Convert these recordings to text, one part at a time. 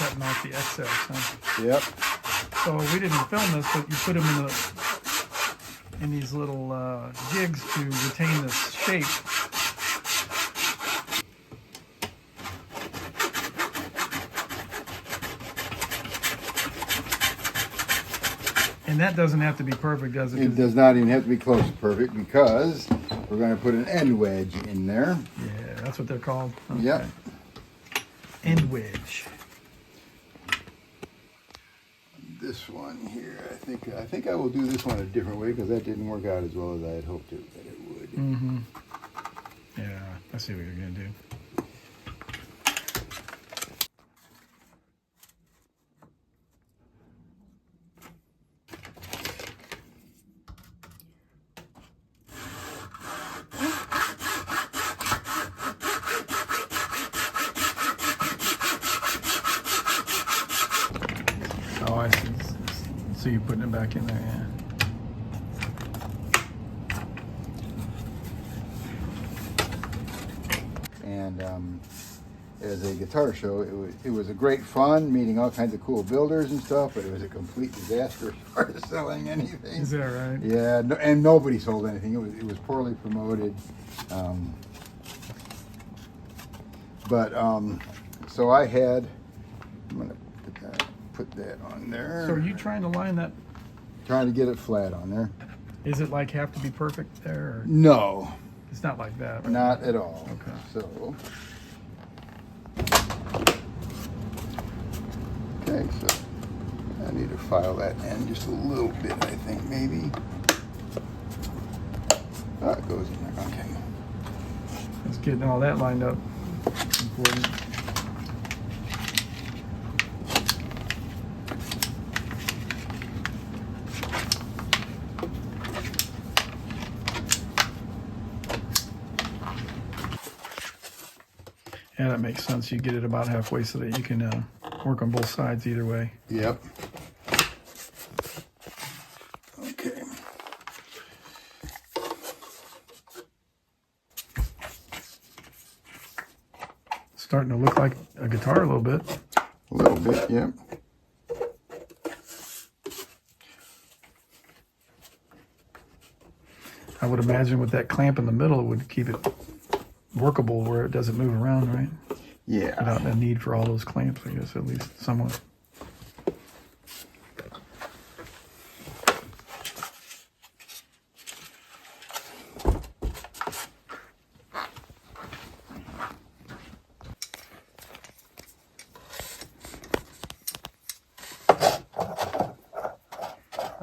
cutting off the excess, huh? Yep. So we didn't film this, but you put them in these little jigs to retain this shape. And that doesn't have to be perfect, does it? It does not even have to be close to perfect because we're going to put an end wedge in there. Yeah, that's what they're called. Okay. Yep. End wedge. This one here, I think I will do this one a different way because that didn't work out as well as I had hoped that it would. Mm-hmm. Yeah, I see what you're going to do. Oh, I see. So you're putting it back in there, yeah. And as a guitar show, it was a great fun meeting all kinds of cool builders and stuff, but it was a complete disaster as far as selling anything. Is that right? Yeah, no, and nobody sold anything. It was poorly promoted. So I had. I'm gonna put that on there. So are you trying to line that? Trying to get it flat on there. Is it like have to be perfect there? Or No, it's not like that, right? not at all. Okay. So. Okay, so I need to file that in just a little bit, I think, maybe. Oh, it goes in there, okay. It's getting all that lined up. Important. Yeah, that makes sense. You get it about halfway so that you can work on both sides either way. Yep. Okay. Starting to look like a guitar a little bit. A little bit, yep. I would imagine with that clamp in the middle, it would keep it workable where it doesn't move around, right? Yeah. Without the need for all those clamps, I guess, at least somewhat.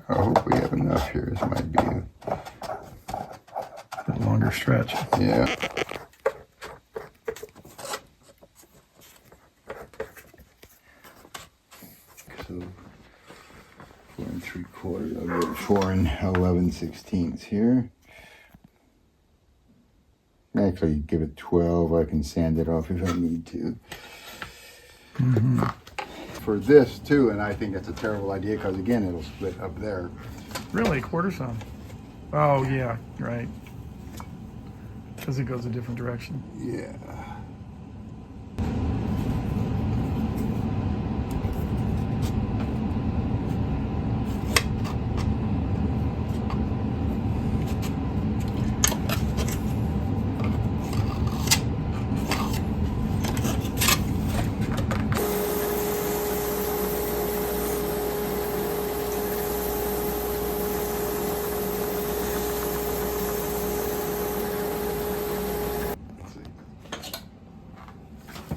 I hope we have enough here. This might be A longer stretch. yeah. So 4 3/4. I'll go 4 11/16 here. Actually, give it 12. I can sand it off if I need to. Mm-hmm. For this too, and I think that's a terrible idea because again, it'll split up there. Really, quarter some. Oh, yeah, right. Because it goes a different direction. Yeah.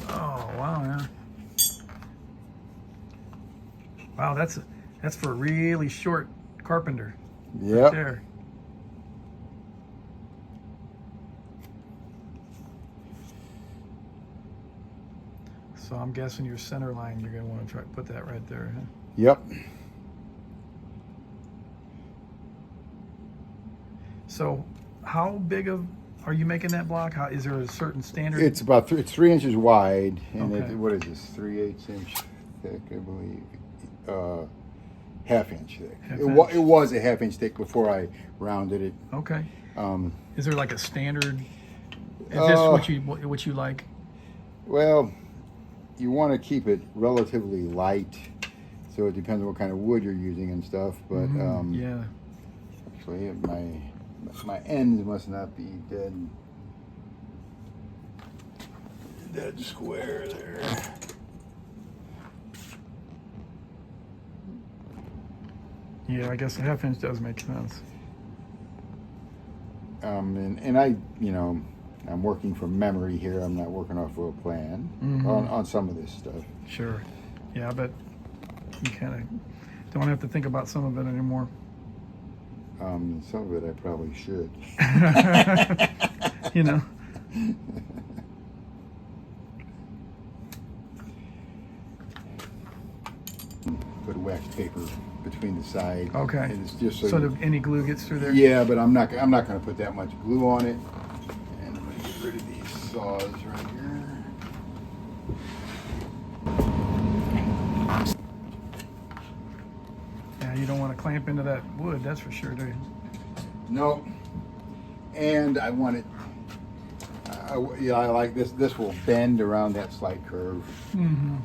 Oh, wow, yeah. Wow, that's for a really short carpenter. Yep. Right there. So I'm guessing your center line, you're going to want to try to put that right there, huh? Yep. So how big of are you making that block? How is there a certain standard? It's about it's 3 inches wide, and Okay. what is this? 3/8 inch thick, I believe. Half inch thick. Half It inch. was a half inch thick before I rounded it. Okay. Um, Is there like a standard? Is this what you like? well, you want to keep it relatively light, so it depends on what kind of wood you're using and stuff. But yeah. actually, my ends must not be dead square there. Yeah, I guess a half inch does make sense. And I, you know, I'm working from memory here. I'm not working off of a plan on some of this stuff. Sure. Yeah, but you kind of don't have to think about some of it anymore. Some of it I probably should. You know. Put wax paper between the sides. Okay. And it's just so, So that any glue gets through there? yeah, but I'm not going to put that much glue on it. And I'm going to get rid of these saws right here. Yeah, you don't want to clamp into that wood, that's for sure, do you? No. And I want it. Yeah, I like this. This will bend around that slight curve. Mm-hmm.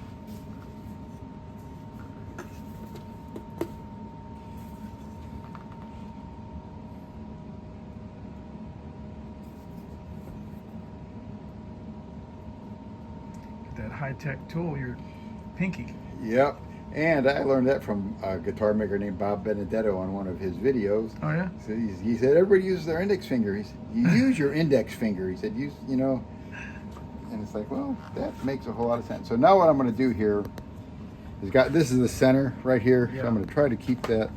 That high-tech tool, your pinky. Yep. And I learned that from a guitar maker named Bob Benedetto on one of his videos. Oh yeah. So he said everybody uses their index finger. He said you use your index finger. He said use, you know. And it's like, well, that makes a whole lot of sense. So now what I'm going to do here is this is the center right here. Yeah. So I'm going to try to keep that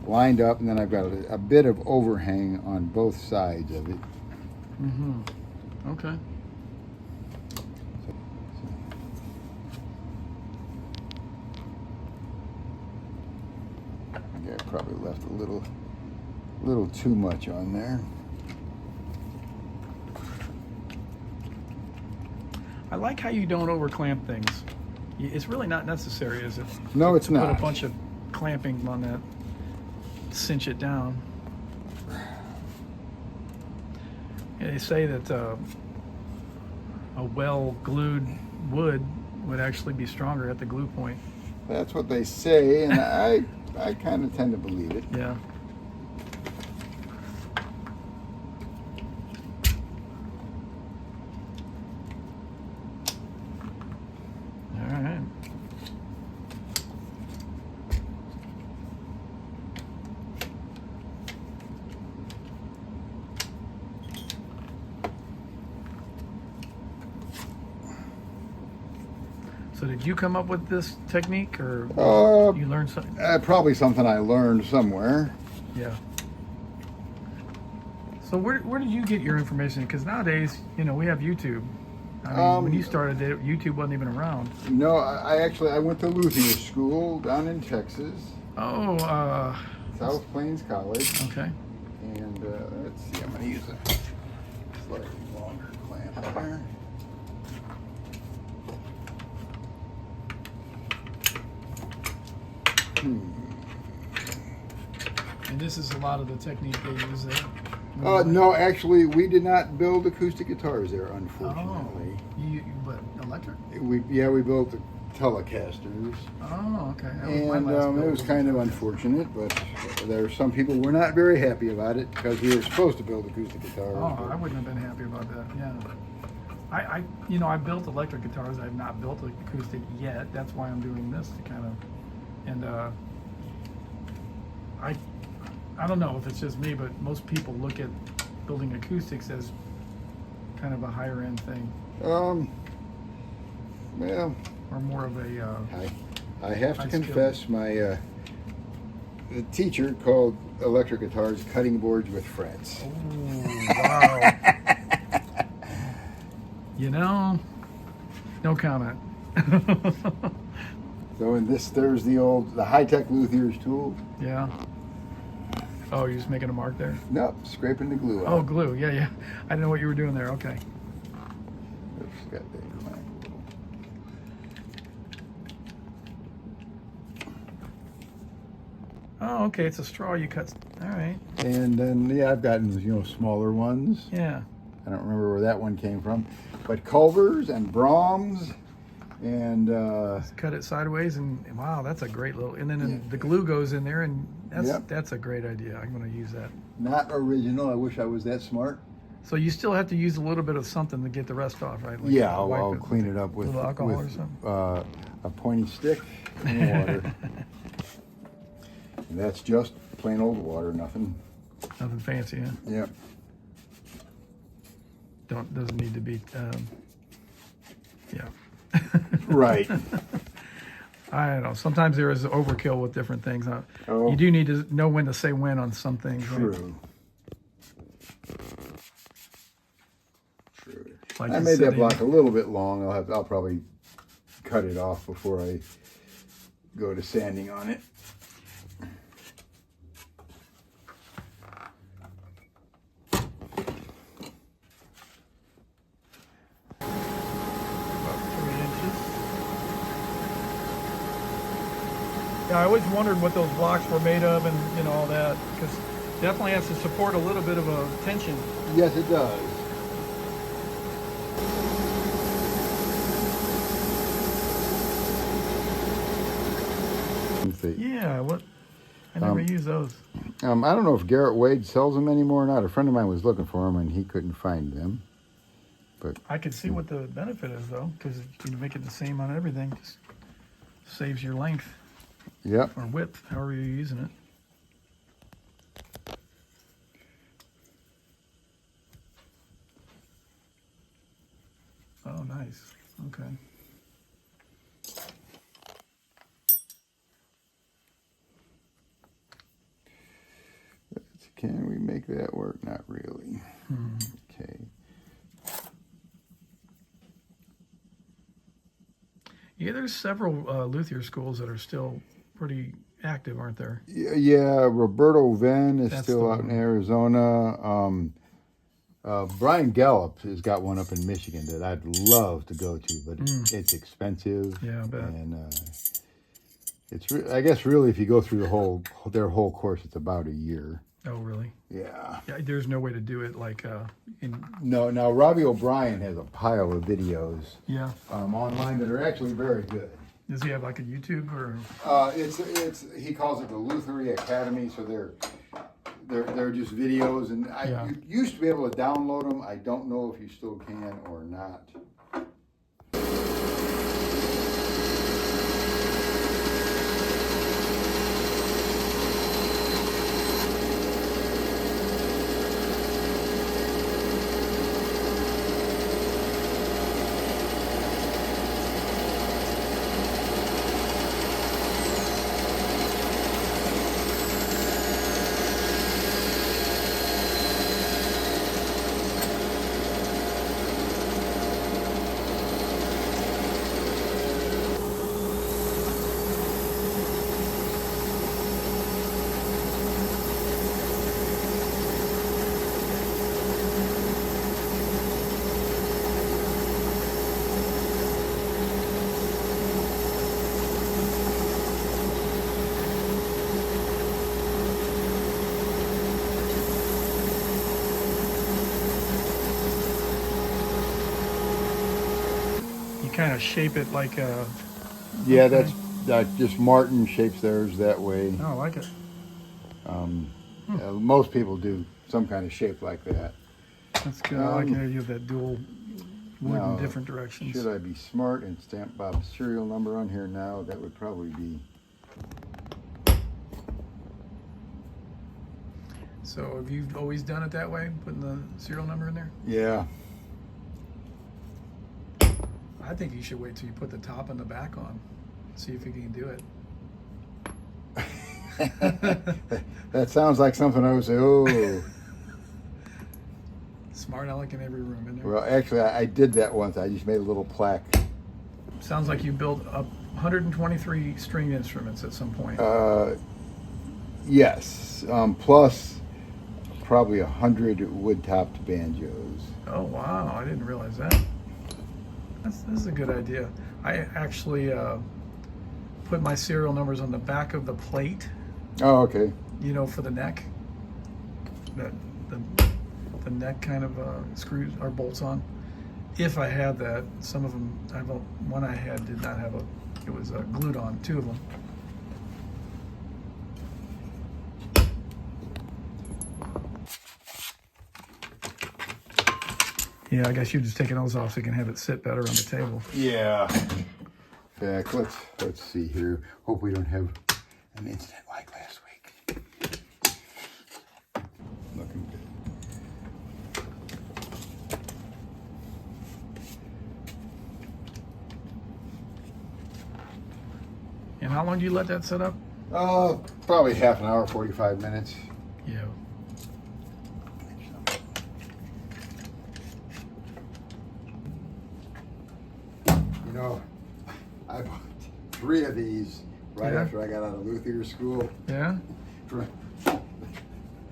lined up, and then I've got a bit of overhang on both sides of it. Mm-hmm. Okay. I probably left a little too much on there. I like how you don't over clamp things. It's really not necessary, is it? No, it's to not. Put a bunch of clamping on that, cinch it down. Yeah, they say that a well glued wood would actually be stronger at the glue point. That's what they say, and I kind of tend to believe it. Yeah. All right. So did you come up with this technique, or you learned something? Probably something I learned somewhere. Yeah. So where did you get your information? Because nowadays, you know, we have YouTube. I mean, when you started it, YouTube wasn't even around. No, I went to Luthier school down in Texas. Oh, South Plains College. Okay. And let's see, I'm going to use a slightly longer clamp there. And this is a lot of the technique they use there. No, actually, we did not build acoustic guitars there, unfortunately. But electric? We built the Telecasters. Oh, okay. That was And my last it build. was kind of unfortunate, but there are some people who were not very happy about it because we were supposed to build acoustic guitars. Oh, I wouldn't have been happy about that. Yeah. I built electric guitars. I have not built an acoustic yet. That's why I'm doing this to kind of, and I don't know if it's just me, but most people look at building acoustics as kind of a higher end thing. Well, or more of a. I have to high confess, my the teacher called electric guitars cutting boards with frets. Oh, wow. You know, no comment. So there's the high-tech Luthier's tool. Yeah. Oh, you're just making a mark there? Nope, scraping the glue out. Oh, glue. Yeah, yeah. I didn't know what you were doing there. Okay. Oops, got that clamp. Oh, okay. It's a straw you cut. All right. And then, I've gotten, smaller ones. Yeah. I don't remember where that one came from. But Culvers and Brahms And Just cut it sideways, and wow, that's a great little. And then the glue goes in there, and that's a great idea. I'm going to use that. not original. I wish I was that smart. So you still have to use a little bit of something to get the rest off, right? Like Yeah, wipe I'll clean it up with a little alcohol or something. A pointy stick and water. And that's just plain old water, nothing. Nothing fancy, huh? Yep. Doesn't need to be. Yeah. Right. I don't know. Sometimes there is overkill with different things. Oh. You do need to know when to say when on some things. True. Right? True. Like I you made said, that block a little bit long. I'll probably cut it off before I go to sanding on it. Yeah, I always wondered what those blocks were made of, and all that, because definitely has to support a little bit of a tension. Yes, it does. Yeah, what? I never use those. I don't know if Garrett Wade sells them anymore or not. A friend of mine was looking for them and he couldn't find them. But I could see what the benefit is, though, because you can make it the same on everything. Just saves your length. Yep. Or width, however you're using it. Oh, nice. Okay. Can we make that work? Not really. Okay. Yeah, there's several Luthier schools that are still pretty active, aren't there? Yeah, Roberto Venn is That's still the out in one. Arizona. Brian Gallup has got one up in Michigan that I'd love to go to, but it's expensive. Yeah, I bet. And I guess really if you go through their whole course, it's about a year. Oh, really? Yeah. Yeah, there's no way to do it like in. No, now Robbie O'Brien has a pile of videos Yeah. online that are actually very good. Does he have like a YouTube or? It's he calls it the Luthier Academy, so they're just videos, and you used to be able to download them. I don't know if you still can or not. Kind of shape it like a. Yeah, okay. That's just Martin shapes theirs that way. Oh, I like it. Most people do some kind of shape like that. That's good. I like how you have that dual wood in different directions. Should I be smart and stamp Bob's serial number on here now? That would probably be. So have you always done it that way, putting the serial number in there? Yeah. I think you should wait till you put the top and the back on. See if you can do it. That sounds like something I would say, oh. Smart aleck in every room, isn't there? Well, actually, I did that once. I just made a little plaque. Sounds like you built up 123 string instruments at some point. Yes. Plus probably 100 wood-topped banjos. Oh, wow. I didn't realize that. This is a good idea. I actually put my serial numbers on the back of the plate. Oh, okay. For the neck. The neck kind of screws or bolts on. if I had that. Some of them, one I had did not have it was glued on, 2 of them. Yeah, I guess you're just taking those off so you can have it sit better on the table. Yeah. In fact, let's see here. Hope we don't have an incident like last week. Looking good. And how long do you let that sit up? Probably half an hour, 45 minutes. Yeah. You know, I bought 3 of these right Yeah. after I got out of Luthier school. Yeah?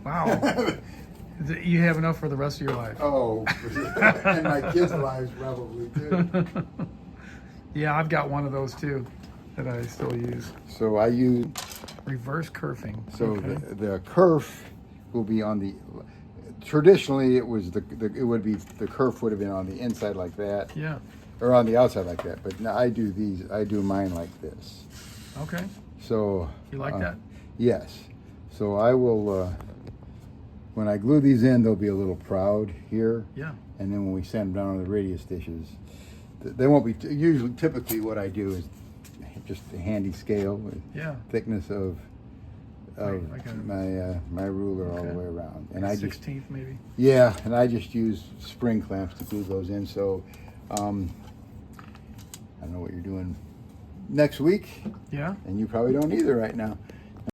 Wow. You have enough for the rest of your life. Oh, and my kids' lives probably too. Yeah, I've got one of those too that I still use. So I use, Reverse kerfing. so Okay. the kerf will be on the, traditionally it was it would be, the kerf would have been on the inside like that, Yeah. or on the outside like that, but now I do mine like this. Okay. So. You like that? Yes. So I will, when I glue these in, they'll be a little proud here. Yeah. And then when we send them down to the radius dishes, they won't be, typically what I do is just a handy scale with Yeah. thickness of Like a- my ruler all Okay. the way around. And Like I a just, 16th maybe. yeah, and I just use spring clamps to glue those in. So I don't know what you're doing next week, Yeah. and you probably don't either right now.